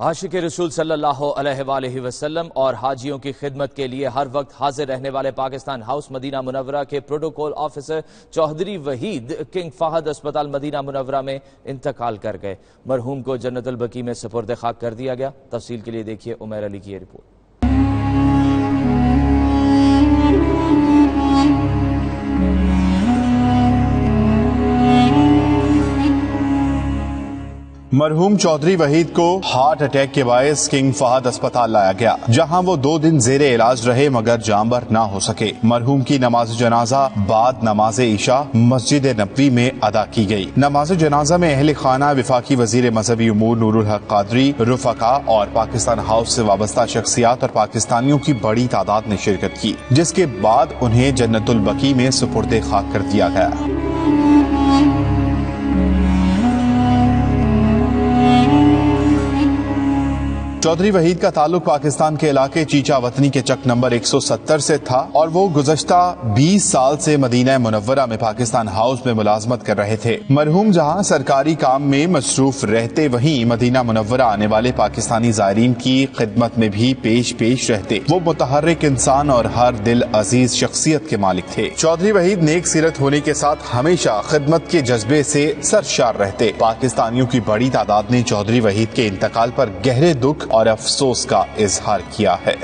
عاشق رسول صلی اللہ علیہ وآلہ وسلم اور حاجیوں کی خدمت کے لیے ہر وقت حاضر رہنے والے پاکستان ہاؤس مدینہ منورہ کے protocol officer Chaudhry Waheed King Fahd اسپتال مدینہ منورہ میں انتقال کر گئے۔ مرحوم کو جنت البقیع میں سپرد خاک کر دیا گیا۔ تفصیل کے لیے دیکھیے عمیر علی کی یہ رپورٹ۔ مرحوم چوہدری وحید کو ہارٹ اٹیک کے باعث کنگ فہد اسپتال لایا گیا، جہاں وہ 2 دن زیر علاج رہے مگر جاں بر نہ ہو سکے۔ مرحوم کی نماز جنازہ بعد نماز عشاء مسجد نبوی میں ادا کی گئی۔ نماز جنازہ میں اہل خانہ، وفاقی وزیر مذہبی امور نور الحق قادری، رفقا اور پاکستان ہاؤس سے وابستہ شخصیات اور پاکستانیوں کی بڑی تعداد نے شرکت کی، جس کے بعد انہیں جنت البقیع میں سپرد خاک کر دیا گیا۔ چوہدری وحید کا تعلق پاکستان کے علاقے چیچا وطنی کے چک نمبر 170 سے تھا اور وہ گزشتہ 20 سال سے مدینہ منورہ میں پاکستان ہاؤس میں ملازمت کر رہے تھے۔ مرحوم جہاں سرکاری کام میں مصروف رہتے، وہیں مدینہ منورہ آنے والے پاکستانی زائرین کی خدمت میں بھی پیش رہتے۔ وہ متحرک انسان اور ہر دل عزیز شخصیت کے مالک تھے۔ چوہدری وحید نیک سیرت ہونے کے ساتھ ہمیشہ خدمت کے جذبے سے سرشار رہتے۔ پاکستانیوں کی بڑی تعداد نے چوہدری وحید کے انتقال پر گہرے دکھ اور افسوس کا اظہار کیا ہے۔